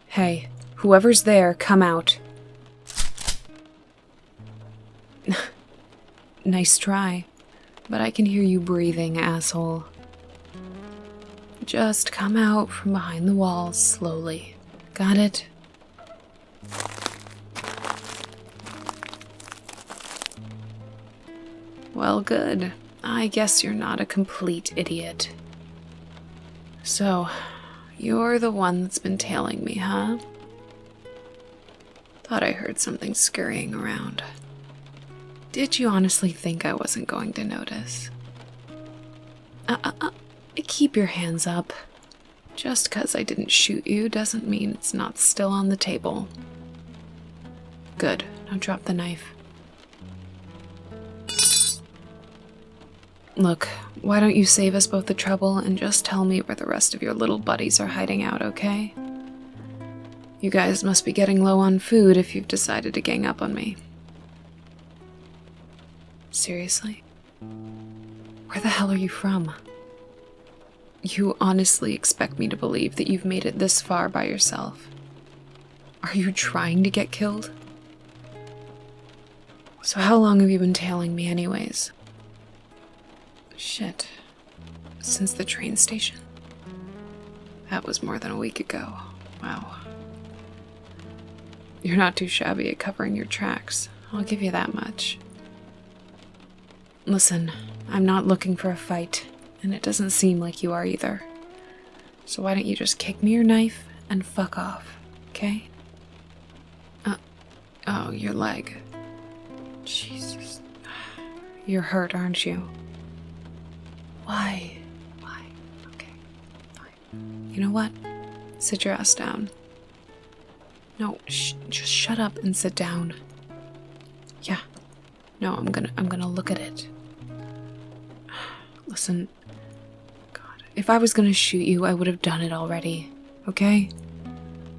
Hey, whoever's there, come out. Nice try, but I can hear you breathing, asshole. Just come out from behind the walls slowly. Got it? Well, good. I guess you're not a complete idiot. So, you're the one that's been tailing me, huh? Thought I heard something scurrying around. Did you honestly think I wasn't going to notice? Keep your hands up. Just 'cause I didn't shoot you doesn't mean it's not still on the table. Good. Now drop the knife. Look, why don't you save us both the trouble and just tell me where the rest of your little buddies are hiding out, okay? You guys must be getting low on food if you've decided to gang up on me. Seriously? Where the hell are you from? You honestly expect me to believe that you've made it this far by yourself? Are you trying to get killed? So how long have you been tailing me anyways? Shit. Since the train station? That was more than a week ago. Wow. You're not too shabby at covering your tracks. I'll give you that much. Listen, I'm not looking for a fight, and it doesn't seem like you are either. So why don't you just kick me your knife and fuck off, okay? Oh, your leg. Jesus. You're hurt, aren't you? Why? Okay, fine. You know what? Sit your ass down. No, just shut up and sit down. Yeah. No, I'm gonna look at it. Listen, God, if I was gonna shoot you, I would have done it already, okay?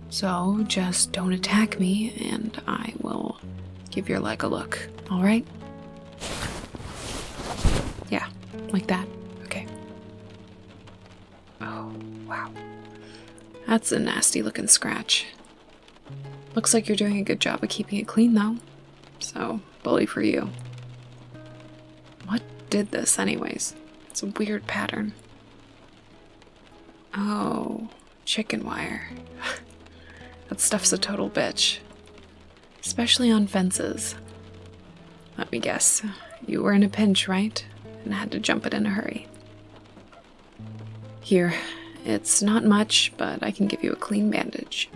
So, just don't attack me, and I will give your leg a look, alright? Yeah, like that, okay. Oh, wow. That's a nasty looking scratch. Looks like you're doing a good job of keeping it clean, though. So, bully for you. What did this, anyways? It's a weird pattern. Oh, chicken wire. That stuff's a total bitch. Especially on fences. Let me guess. You were in a pinch, right? And had to jump it in a hurry. Here. It's not much, but I can give you a clean bandage.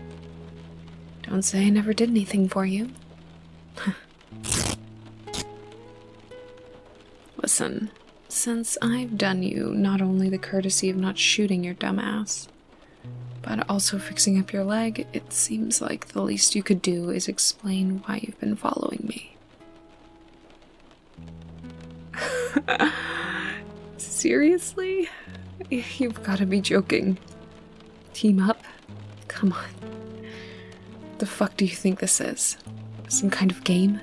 Don't say I never did anything for you. Listen, since I've done you not only the courtesy of not shooting your dumb ass, but also fixing up your leg, it seems like the least you could do is explain why you've been following me. Seriously? You've got to be joking. Team up? Come on. What the fuck do you think this is? Some kind of game?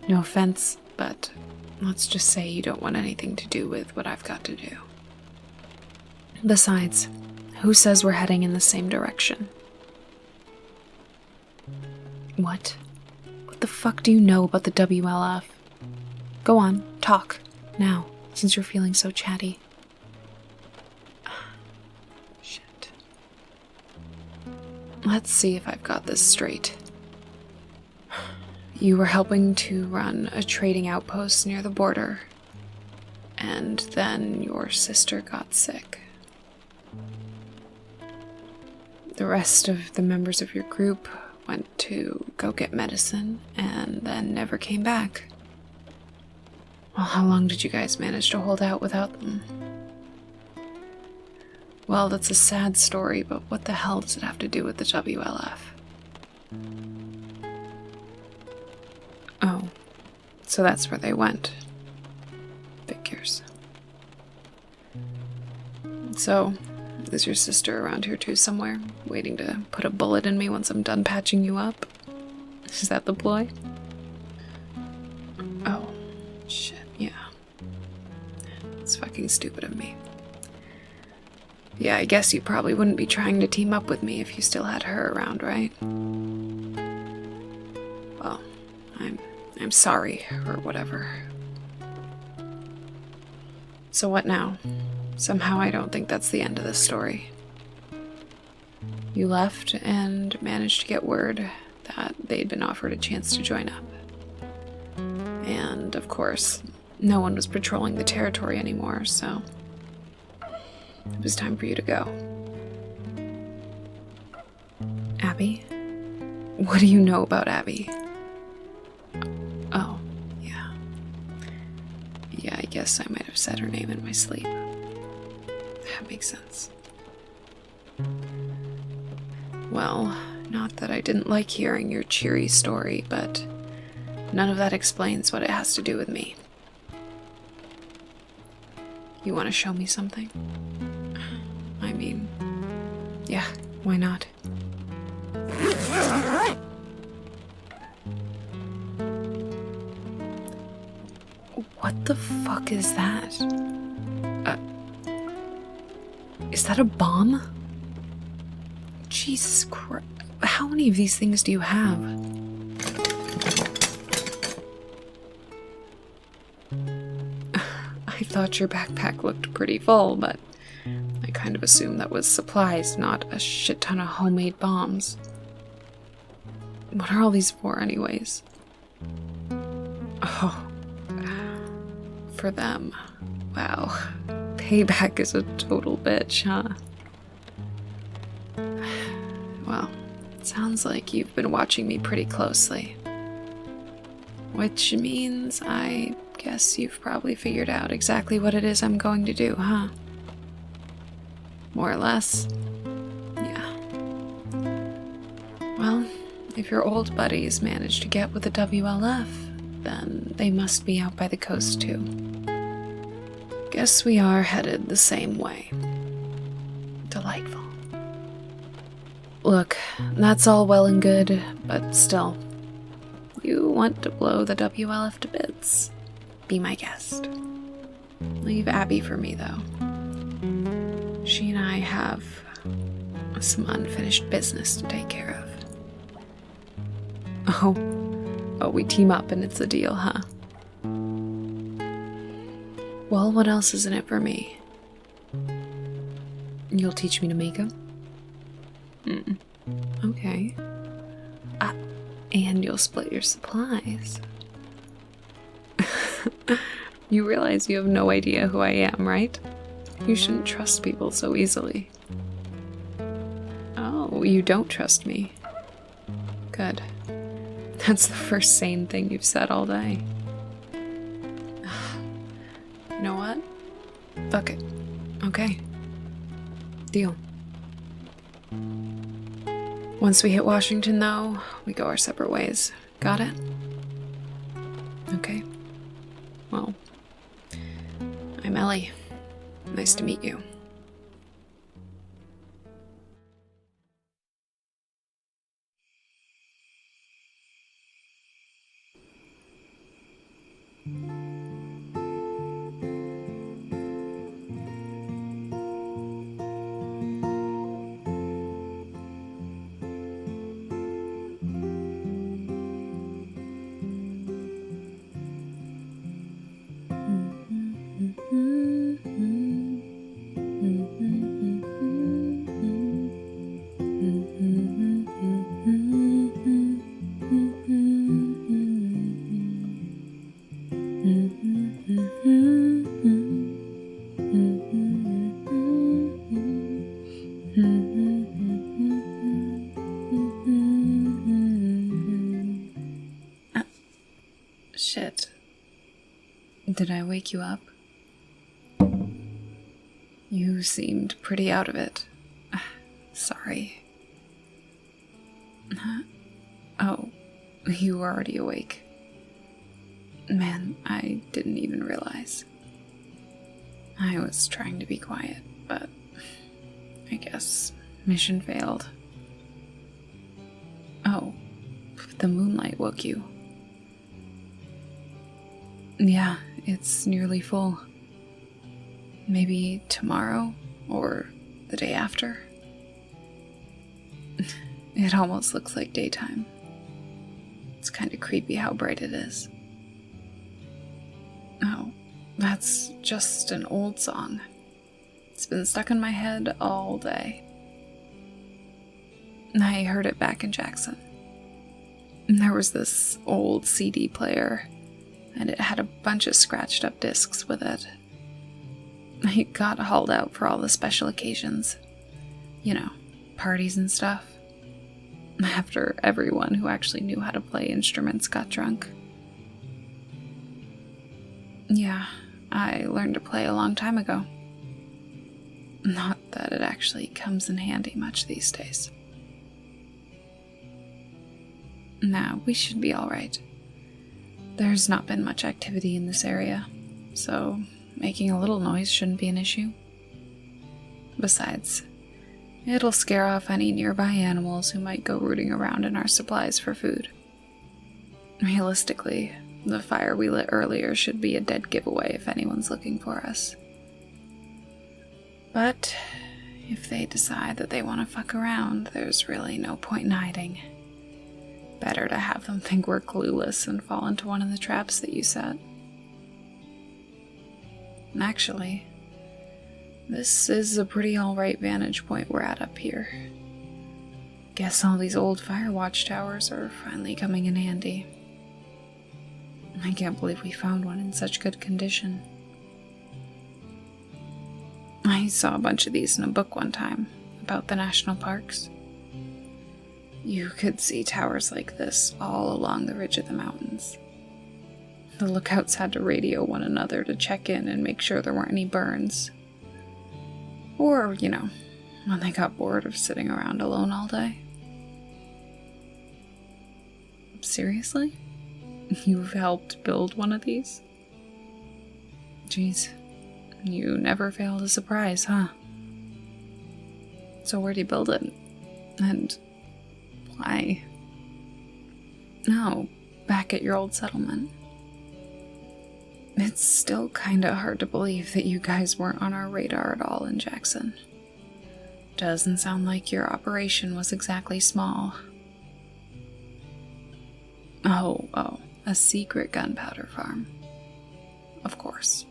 No offense, but let's just say you don't want anything to do with what I've got to do. Besides, who says we're heading in the same direction? What? What the fuck do you know about the WLF? Go on, talk, now, since you're feeling so chatty. Shit. Let's see if I've got this straight. You were helping to run a trading outpost near the border, and then your sister got sick. The rest of the members of your group went to go get medicine and then never came back. Well, how long did you guys manage to hold out without them? Well, that's a sad story, but what the hell does it have to do with the WLF? Oh, so that's where they went. Figures. So, is your sister around here too somewhere, waiting to put a bullet in me once I'm done patching you up? Is that the ploy? Oh, shit, yeah. It's fucking stupid of me. Yeah, I guess you probably wouldn't be trying to team up with me if you still had her around, right? Well, I'm sorry, or whatever. So what now? Somehow I don't think that's the end of this story. You left and managed to get word that they'd been offered a chance to join up. And, of course, no one was patrolling the territory anymore, so it was time for you to go. Abby? What do you know about Abby? Oh, yeah. Yeah, I guess I might have said her name in my sleep. That makes sense. Well, not that I didn't like hearing your cheery story, but none of that explains what it has to do with me. You want to show me something? I mean, yeah, why not? What the fuck is that? Is that a bomb? Jesus Christ. How many of these things do you have? I thought your backpack looked pretty full, but I kind of assumed that was supplies, not a shit ton of homemade bombs. What are all these for, anyways? Oh. For them. Wow. Payback is a total bitch, huh? Well, it sounds like you've been watching me pretty closely. Which means I guess you've probably figured out exactly what it is I'm going to do, huh? More or less. Yeah. Well, if your old buddies managed to get with the WLF, then they must be out by the coast too. Guess we are headed the same way. Delightful. Look, that's all well and good, but still, you want to blow the WLF to bits. Be my guest. Leave Abby for me, though. She and I have some unfinished business to take care of. Oh, we team up and it's a deal, huh? Well, what else is in it for me? You'll teach me to make them? Okay. And you'll split your supplies. You realize you have no idea who I am, right? You shouldn't trust people so easily. Oh, you don't trust me. Good. That's the first sane thing you've said all day. You know what? Fuck it. Okay. Deal. Once we hit Washington, though, we go our separate ways. Got it? Okay. Well, I'm Ellie. Nice to meet you. Shit. Did I wake you up? You seemed pretty out of it. Sorry. Huh? Oh, you were already awake. Man, I didn't even realize. I was trying to be quiet, but I guess mission failed. Oh, the moonlight woke you. Yeah, it's nearly full. Maybe tomorrow, or the day after. It almost looks like daytime. It's kind of creepy how bright it is. Oh, that's just an old song. It's been stuck in my head all day. I heard it back in Jackson. There was this old CD player, and it had a bunch of scratched up discs with it. It got hauled out for all the special occasions. You know, parties and stuff. After everyone who actually knew how to play instruments got drunk. Yeah, I learned to play a long time ago. Not that it actually comes in handy much these days. Nah, we should be alright. There's not been much activity in this area, so making a little noise shouldn't be an issue. Besides, it'll scare off any nearby animals who might go rooting around in our supplies for food. Realistically, the fire we lit earlier should be a dead giveaway if anyone's looking for us. But if they decide that they want to fuck around, there's really no point in hiding. Better to have them think we're clueless and fall into one of the traps that you set. Actually, this is a pretty alright vantage point we're at up here. Guess all these old fire watchtowers are finally coming in handy. I can't believe we found one in such good condition. I saw a bunch of these in a book one time, about the national parks. You could see towers like this all along the ridge of the mountains. The lookouts had to radio one another to check in and make sure there weren't any burns. Or, you know, when they got bored of sitting around alone all day. Seriously? You've helped build one of these? Jeez, you never fail to surprise, huh? So where'd you build it? And why? No, back at your old settlement. It's still kinda hard to believe that you guys weren't on our radar at all in Jackson. Doesn't sound like your operation was exactly small. Oh, a secret gunpowder farm. Of course.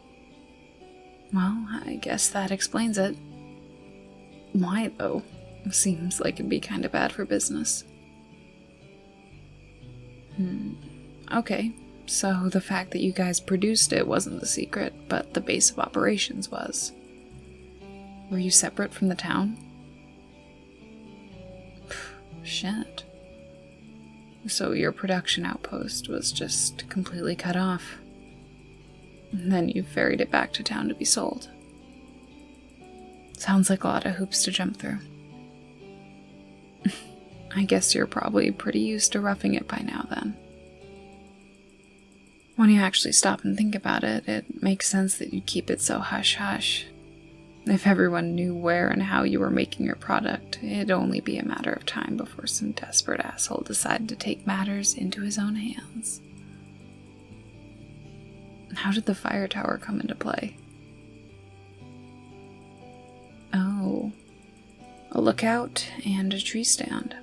Well, I guess that explains it. Why, though? Seems like it'd be kinda bad for business. Okay, so the fact that you guys produced it wasn't the secret, but the base of operations was. Were you separate from the town? Shit. So your production outpost was just completely cut off. And then you ferried it back to town to be sold. Sounds like a lot of hoops to jump through. I guess you're probably pretty used to roughing it by now then. When you actually stop and think about it, it makes sense that you'd keep it so hush-hush. If everyone knew where and how you were making your product, it'd only be a matter of time before some desperate asshole decided to take matters into his own hands. How did the fire tower come into play? Oh, a lookout and a tree stand.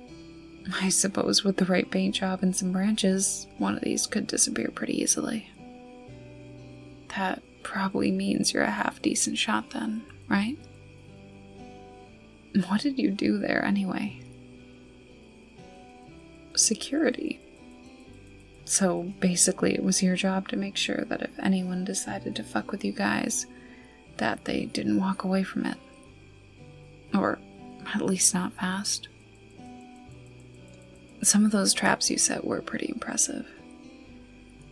I suppose with the right paint job and some branches, one of these could disappear pretty easily. That probably means you're a half-decent shot then, right? What did you do there anyway? Security. So basically it was your job to make sure that if anyone decided to fuck with you guys, that they didn't walk away from it. Or at least not fast. Some of those traps you set were pretty impressive.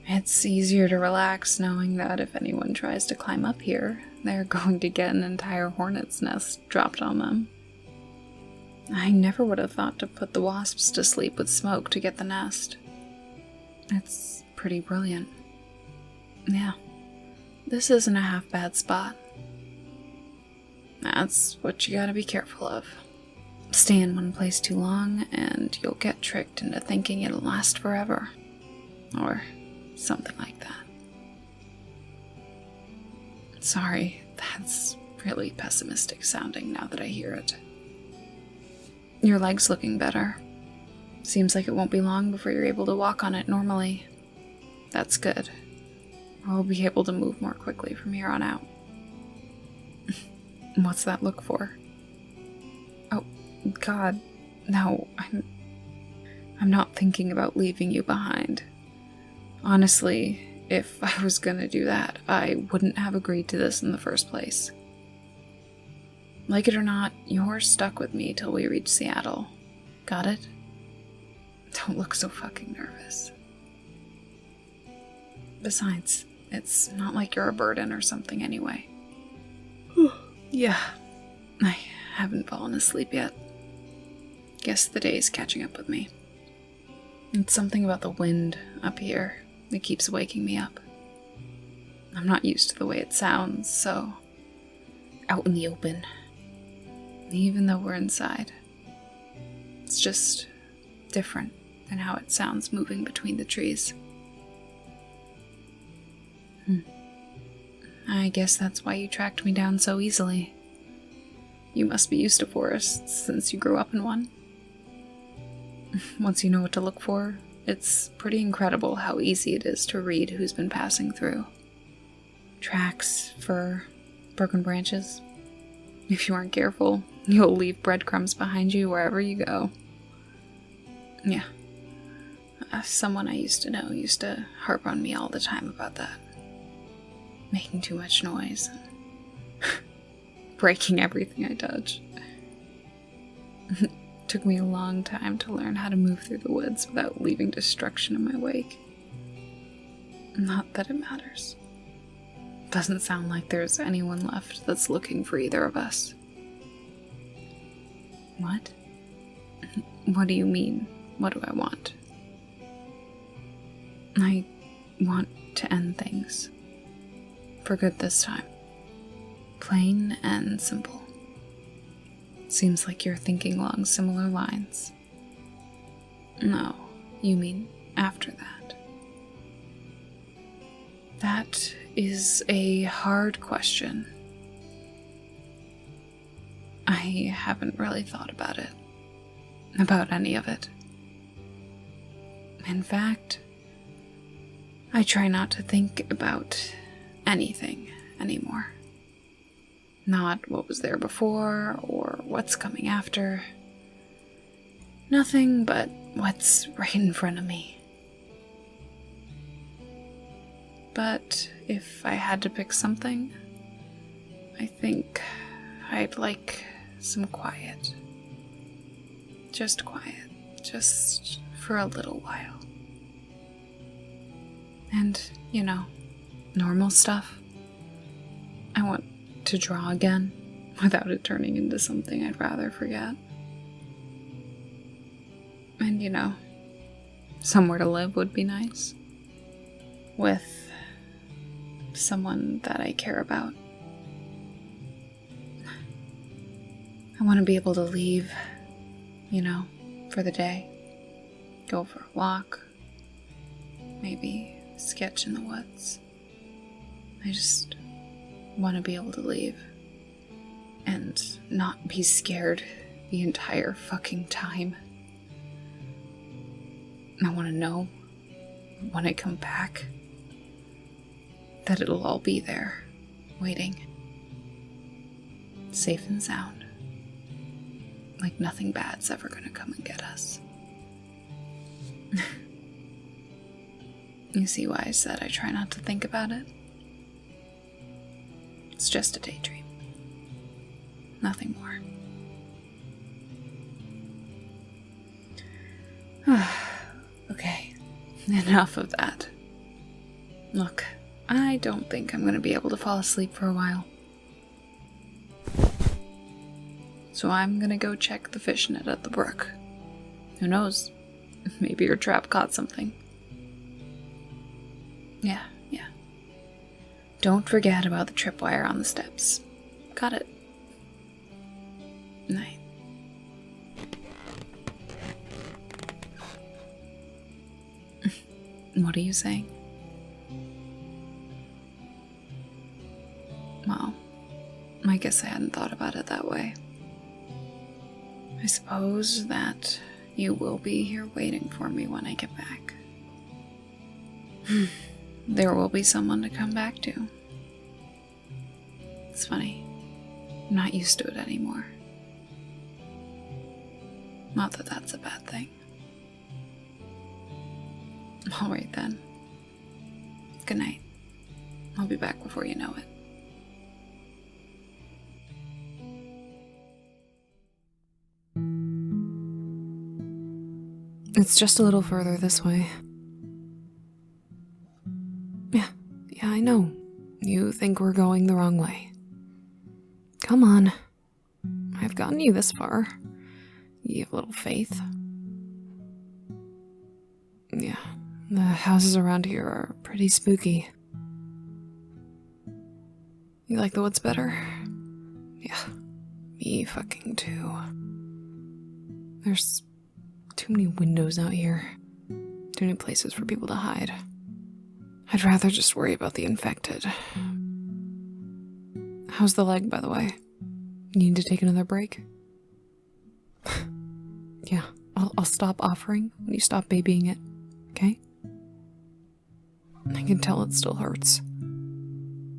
It's easier to relax knowing that if anyone tries to climb up here, they're going to get an entire hornet's nest dropped on them. I never would have thought to put the wasps to sleep with smoke to get the nest. It's pretty brilliant. Yeah, this isn't a half-bad spot. That's what you gotta be careful of. Stay in one place too long, and you'll get tricked into thinking it'll last forever. Or something like that. Sorry, that's really pessimistic sounding now that I hear it. Your leg's looking better. Seems like it won't be long before you're able to walk on it normally. That's good. We'll be able to move more quickly from here on out. What's that look for? Oh, God. No, I'm not thinking about leaving you behind. Honestly, if I was gonna do that, I wouldn't have agreed to this in the first place. Like it or not, you're stuck with me till we reach Seattle. Got it? Don't look so fucking nervous. Besides, it's not like you're a burden or something anyway. Yeah, I haven't fallen asleep yet. Guess the day's catching up with me. It's something about the wind up here that keeps waking me up. I'm not used to the way it sounds, so out in the open, even though we're inside. It's just different than how it sounds moving between the trees. I guess that's why you tracked me down so easily. You must be used to forests since you grew up in one. Once you know what to look for, it's pretty incredible how easy it is to read who's been passing through. Tracks, fur, broken branches. If you aren't careful, you'll leave breadcrumbs behind you wherever you go. Yeah. Someone I used to know used to harp on me all the time about that. Making too much noise. Breaking everything I touch. Took me a long time to learn how to move through the woods without leaving destruction in my wake. Not that it matters. Doesn't sound like there's anyone left that's looking for either of us. What? What do you mean? What do I want? I want to end things. For good this time. Plain and simple. Seems like you're thinking along similar lines. No, you mean after that. That is a hard question. I haven't really thought about it. About any of it. In fact, I try not to think about anything anymore. Not what was there before, or what's coming after. Nothing but what's right in front of me. But if I had to pick something, I think I'd like some quiet. Just quiet. Just for a little while. And, you know, normal stuff. I want to draw again, without it turning into something I'd rather forget. And, you know, somewhere to live would be nice. With someone that I care about. I want to be able to leave, you know, for the day. Go for a walk. Maybe sketch in the woods. I just want to be able to leave and not be scared the entire fucking time. I want to know when I come back that it'll all be there, waiting, safe and sound, like nothing bad's ever gonna come and get us. You see why I said I try not to think about it? It's just a daydream. Nothing more. Okay, enough of that. Look, I don't think I'm going to be able to fall asleep for a while. So I'm going to go check the fish net at the brook. Who knows? Maybe your trap caught something. Yeah. Don't forget about the tripwire on the steps. Got it. Night. What are you saying? Well, I guess I hadn't thought about it that way. I suppose that you will be here waiting for me when I get back. There will be someone to come back to. It's funny. I'm not used to it anymore. Not that that's a bad thing. Alright then. Good night. I'll be back before you know it. It's just a little further this way. Yeah, I know. You think we're going the wrong way. Come on. I've gotten you this far. You have little faith. Yeah, the houses around here are pretty spooky. You like the woods better? Yeah, me fucking too. There's too many windows out here. Too many places for people to hide. I'd rather just worry about the infected. How's the leg, by the way? Need to take another break? Yeah, I'll stop offering when you stop babying it, okay? I can tell it still hurts.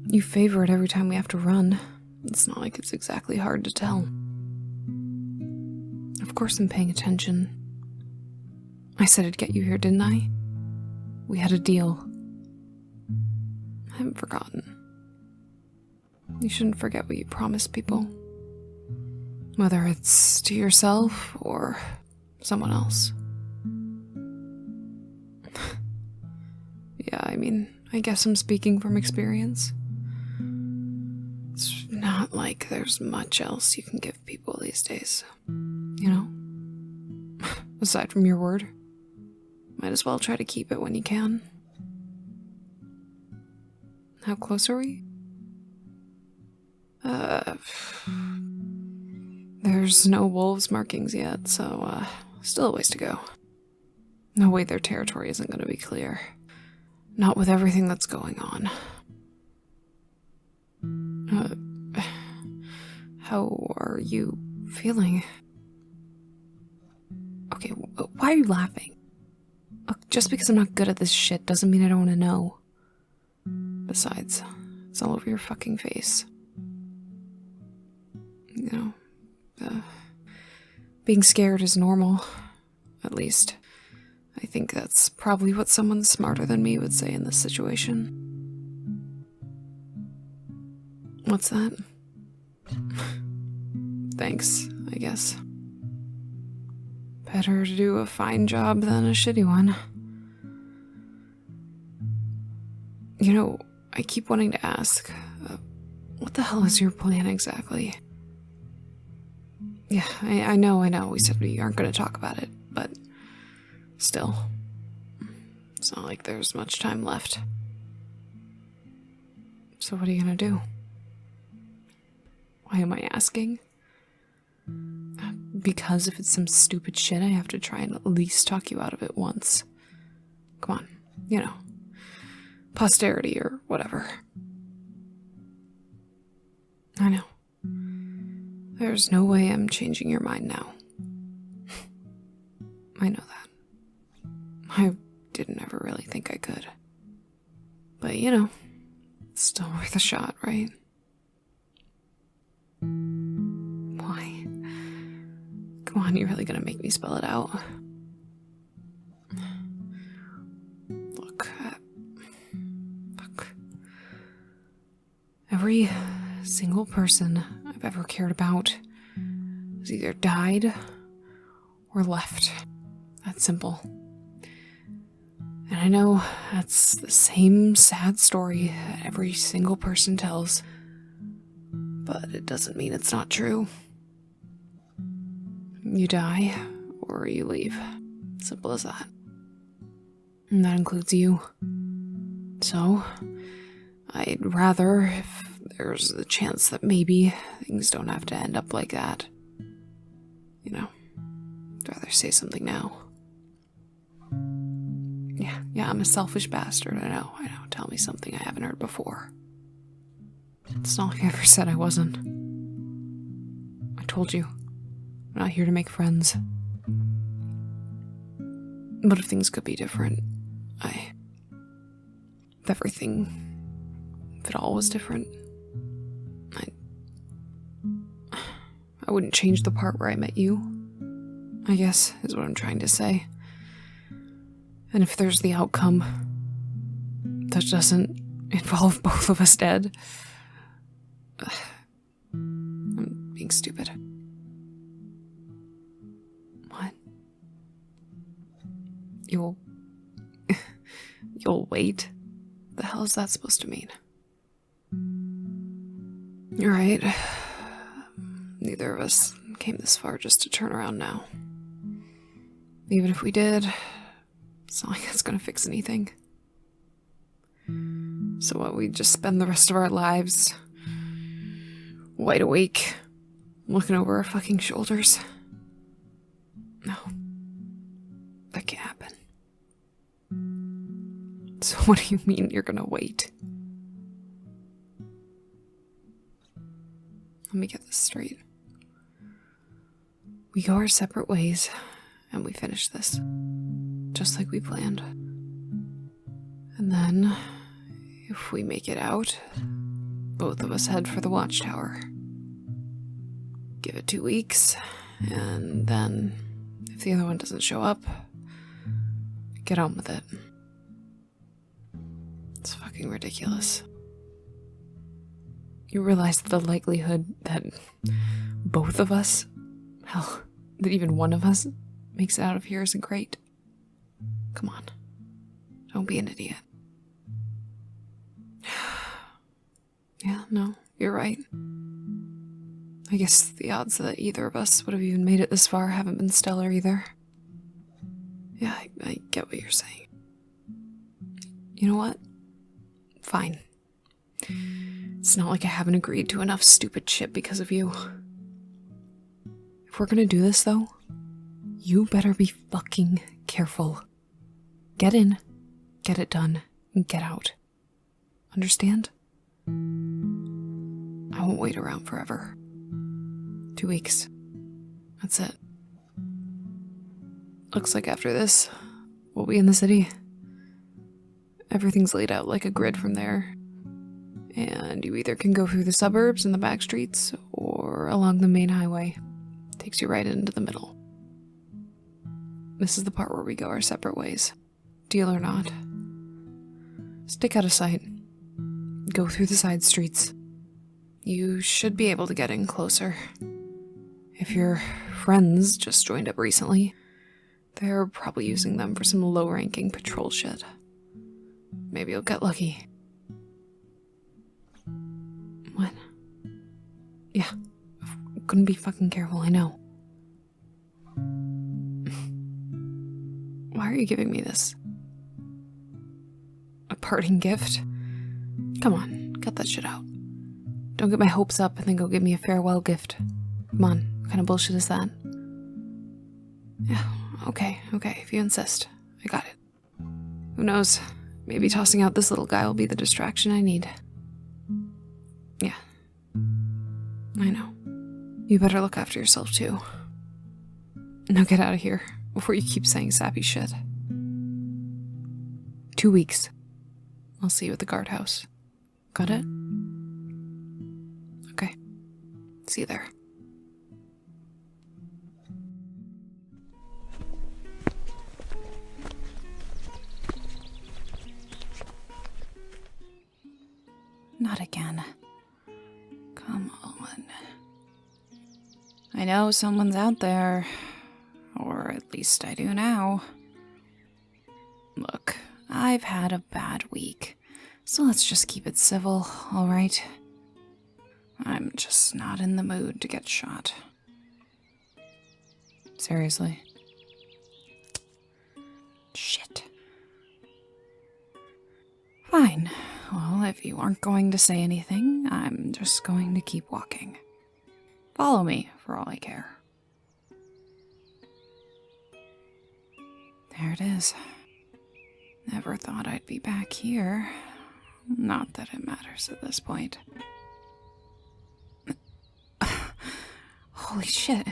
You favor it every time we have to run. It's not like it's exactly hard to tell. Of course I'm paying attention. I said I'd get you here, didn't I? We had a deal. I haven't forgotten. You shouldn't forget what you promised people. Whether it's to yourself or someone else. Yeah, I mean, I guess I'm speaking from experience. It's not like there's much else you can give people these days. You know? Aside from your word. Might as well try to keep it when you can. How close are we? There's no wolves markings yet, so, still a ways to go. No way their territory isn't going to be clear. Not with everything that's going on. How are you feeling? Okay, why are you laughing? Just because I'm not good at this shit doesn't mean I don't want to know. Besides, it's all over your fucking face. You know, being scared is normal. At least, I think that's probably what someone smarter than me would say in this situation. What's that? Thanks, I guess. Better to do a fine job than a shitty one. You know, I keep wanting to ask, what the hell is your plan exactly? Yeah, I know, we said we aren't going to talk about it, but still, it's not like there's much time left. So what are you going to do? Why am I asking? Because if it's some stupid shit, I have to try and at least talk you out of it once. Come on, you know, posterity or whatever. I know. There's no way I'm changing your mind now. I know that. I didn't ever really think I could. But, you know, it's still worth a shot, right? Why? Come on, you're really gonna make me spell it out? Look. Every single person I've ever cared about has either died or left. That's simple. And I know that's the same sad story that every single person tells, but it doesn't mean it's not true. You die, or you leave. Simple as that. And that includes you. So, I'd rather, if there's the chance that maybe things don't have to end up like that, you know, I'd rather say something now. Yeah, I'm a selfish bastard, I know. Tell me something I haven't heard before. It's not like I ever said I wasn't. I told you, I'm not here to make friends. But if things could be different, if it all was different, I wouldn't change the part where I met you, I guess, is what I'm trying to say. And if there's the outcome that doesn't involve both of us dead, I'm being stupid. What? You'll wait? The hell is that supposed to mean? You're right. Neither of us came this far just to turn around now. Even if we did, it's not like it's gonna fix anything. So what, we just spend the rest of our lives wide awake, looking over our fucking shoulders? No. That can't happen. So what do you mean you're gonna wait? Let me get this straight. We go our separate ways, and we finish this, just like we planned. And then, if we make it out, both of us head for the watchtower. Give it 2 weeks, and then, if the other one doesn't show up, get on with it. It's fucking ridiculous. You realize the likelihood that both of us, hell, that even one of us makes it out of here isn't great? Come on. Don't be an idiot. Yeah, no, you're right. I guess the odds that either of us would have even made it this far haven't been stellar either. Yeah, I get what you're saying. You know what? Fine. It's not like I haven't agreed to enough stupid shit because of you. If we're gonna do this, though, you better be fucking careful. Get in, get it done, and get out. Understand? I won't wait around forever. 2 weeks. That's it. Looks like after this, we'll be in the city. Everything's laid out like a grid from there. And you either can go through the suburbs and the back streets, or along the main highway. Takes you right into the middle. This is the part where we go our separate ways. Deal or not. Stick out of sight. Go through the side streets. You should be able to get in closer. If your friends just joined up recently, they're probably using them for some low-ranking patrol shit. Maybe you'll get lucky. What? Yeah, I'm gonna be fucking careful, I know. Why are you giving me this? A parting gift? Come on, cut that shit out. Don't get my hopes up and then go give me a farewell gift. Come on, what kind of bullshit is that? Yeah, okay, if you insist. I got it. Who knows? Maybe tossing out this little guy will be the distraction I need. Yeah. I know. You better look after yourself, too. Now get out of here, before you keep saying sappy shit. 2 weeks. I'll see you at the guardhouse. Got it? Okay. See you there. Not again. Come on. I know someone's out there. Or at least I do now. Look, I've had a bad week. So let's just keep it civil, alright? I'm just not in the mood to get shot. Seriously. Shit. Fine. Well, if you aren't going to say anything, I'm just going to keep walking. Follow me, for all I care. There it is. Never thought I'd be back here. Not that it matters at this point. Holy shit.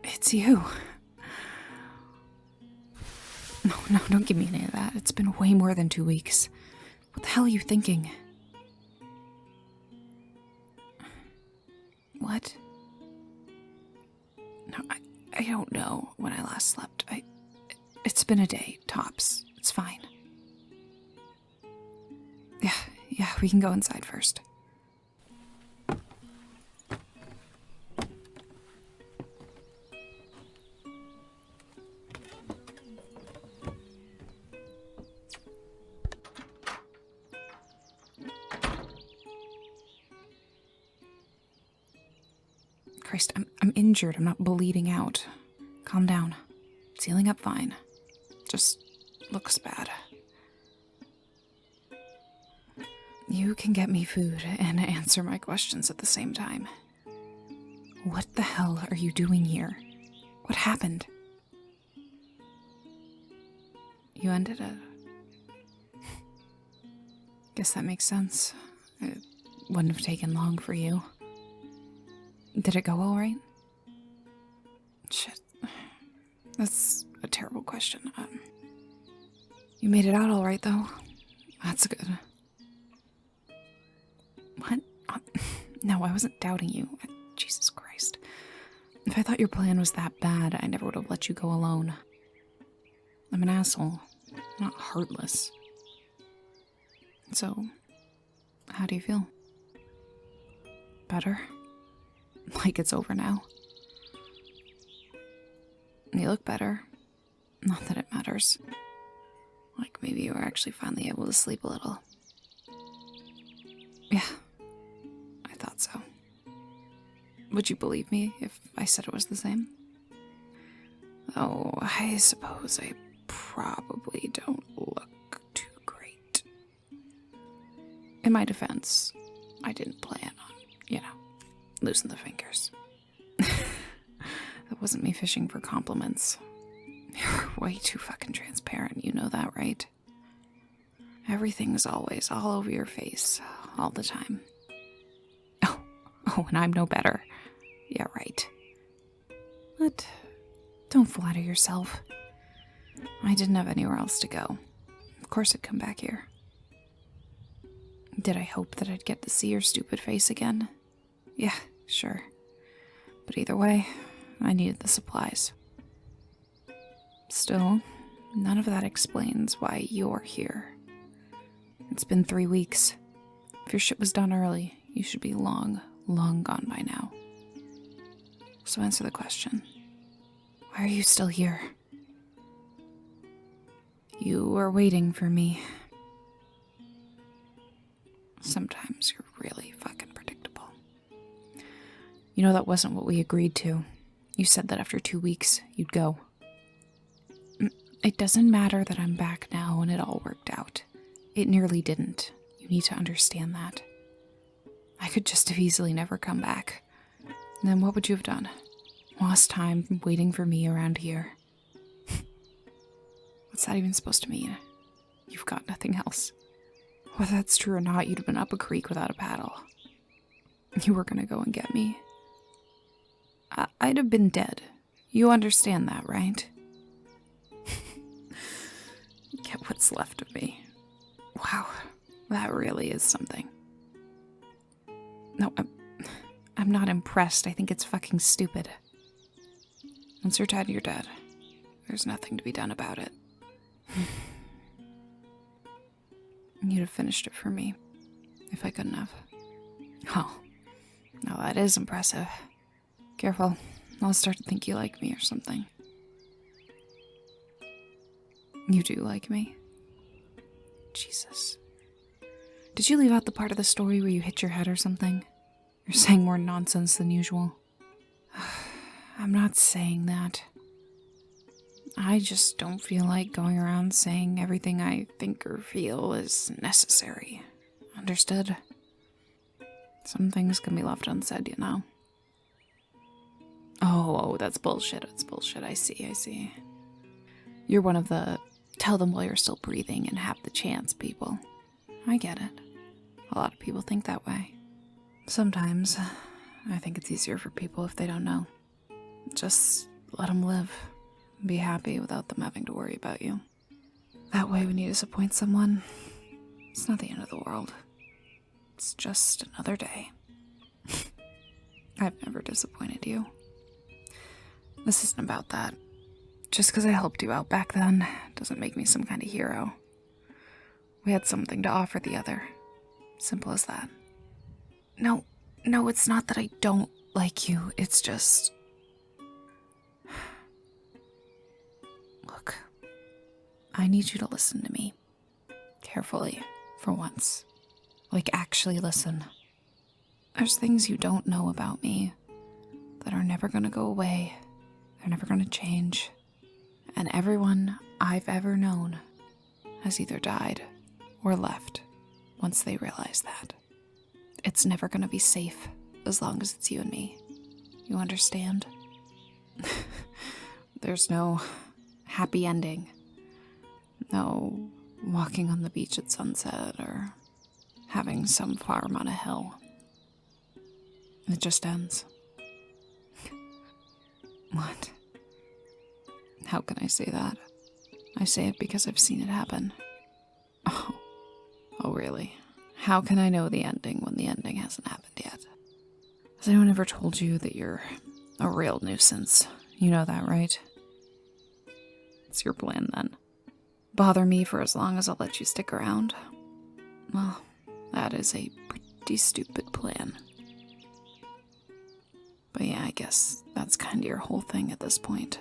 It's you. No, don't give me any of that. It's been way more than 2 weeks. What the hell are you thinking? What? No, I don't know when I last slept. It's been a day, tops. It's fine. Yeah, we can go inside first. Christ, I'm injured. I'm not bleeding out. Calm down. It's healing up fine. Just looks bad. You can get me food and answer my questions at the same time. What the hell are you doing here? What happened? You ended it. Guess that makes sense. It wouldn't have taken long for you. Did it go all right? Shit. That's a terrible question. You made it out all right, though. That's good. What? No, I wasn't doubting you. Jesus Christ. If I thought your plan was that bad, I never would have let you go alone. I'm an asshole. I'm not heartless. So, how do you feel? Better? Like it's over now? You look better. Not that it matters. Like maybe you were actually finally able to sleep a little. Yeah, I thought so. Would you believe me if I said it was the same? Oh, I suppose I probably don't look too great. In my defense, I didn't plan on, losing the fingers. That wasn't me fishing for compliments. You're way too fucking transparent, you know that, right? Everything's always all over your face, all the time. Oh, and I'm no better. Yeah, right. But don't flatter yourself. I didn't have anywhere else to go. Of course I'd come back here. Did I hope that I'd get to see your stupid face again? Yeah, sure. But either way, I needed the supplies. Still, none of that explains why you're here. It's been 3 weeks. If your shit was done early, you should be long gone by now. So answer the question. Why are you still here? You were waiting for me. Sometimes you're really fucking predictable. You know that wasn't what we agreed to. You said that after 2 weeks, you'd go. It doesn't matter that I'm back now and it all worked out. It nearly didn't. You need to understand that. I could just have easily never come back. And then what would you have done? Lost time waiting for me around here. What's that even supposed to mean? You've got nothing else. Whether that's true or not, you'd have been up a creek without a paddle. You were gonna go and get me. I'd have been dead. You understand that, right? Get what's left of me. Wow, that really is something. No, I'm not impressed. I think it's fucking stupid. Once you're dead, you're dead. There's nothing to be done about it. You'd have finished it for me, if I couldn't have. Oh, now that is impressive. Careful, I'll start to think you like me or something. You do like me? Jesus. Did you leave out the part of the story where you hit your head or something? You're saying more nonsense than usual. I'm not saying that. I just don't feel like going around saying everything I think or feel is necessary. Understood? Some things can be left unsaid, you know? Oh, that's bullshit. It's bullshit. I see. You're one of the tell them while you're still breathing and have the chance people. I get it. A lot of people think that way. Sometimes, I think it's easier for people if they don't know. Just let them live. Be happy without them having to worry about you. That way when you disappoint someone, it's not the end of the world. It's just another day. I've never disappointed you. This isn't about that. Just because I helped you out back then doesn't make me some kind of hero. We had something to offer the other. Simple as that. No, it's not that I don't like you. It's just... Look, I need you to listen to me. Carefully, for once. Like, actually listen. There's things you don't know about me that are never gonna go away. They're never gonna change. And everyone I've ever known has either died or left once they realize that. It's never gonna be safe as long as it's you and me. You understand? There's no happy ending. No walking on the beach at sunset or having some farm on a hill. It just ends. What? How can I say that? I say it because I've seen it happen. Oh, really? How can I know the ending when the ending hasn't happened yet? Has anyone ever told you that you're a real nuisance? You know that, right? It's your plan, then. Bother me for as long as I'll let you stick around? Well, that is a pretty stupid plan. But yeah, I guess that's kind of your whole thing at this point.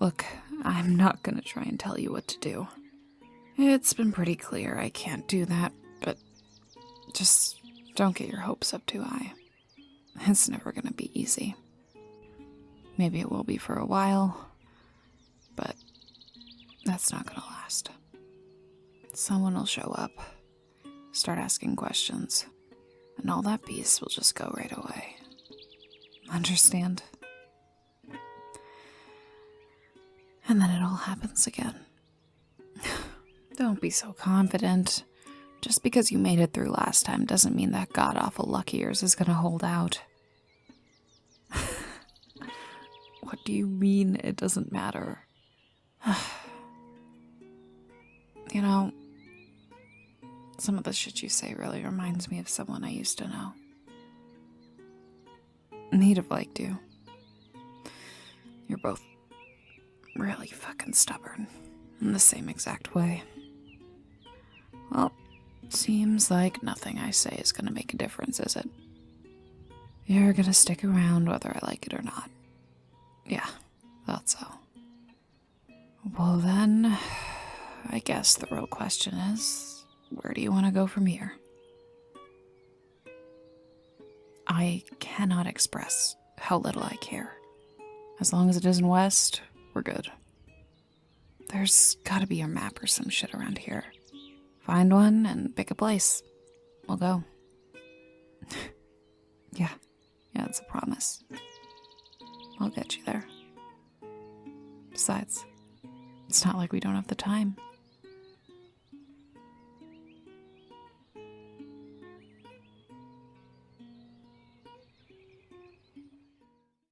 Look, I'm not gonna try and tell you what to do. It's been pretty clear I can't do that, but just don't get your hopes up too high. It's never gonna be easy. Maybe it will be for a while, but that's not gonna last. Someone will show up, start asking questions, and all that peace will just go right away. Understand? And then it all happens again. Don't be so confident. Just because you made it through last time doesn't mean that god-awful luck of yours is gonna hold out. What do you mean it doesn't matter? You know, some of the shit you say really reminds me of someone I used to know. And he'd have liked you. You're both really fucking stubborn in the same exact way. Well, seems like nothing I say is gonna make a difference, is it? You're gonna stick around whether I like it or not. Yeah, thought so. Well then, I guess the real question is, where do you want to go from here? I cannot express how little I care. As long as it isn't west, we're good. There's gotta be a map or some shit around here. Find one and pick a place. We'll go. Yeah, it's a promise. I'll get you there. Besides, it's not like we don't have the time.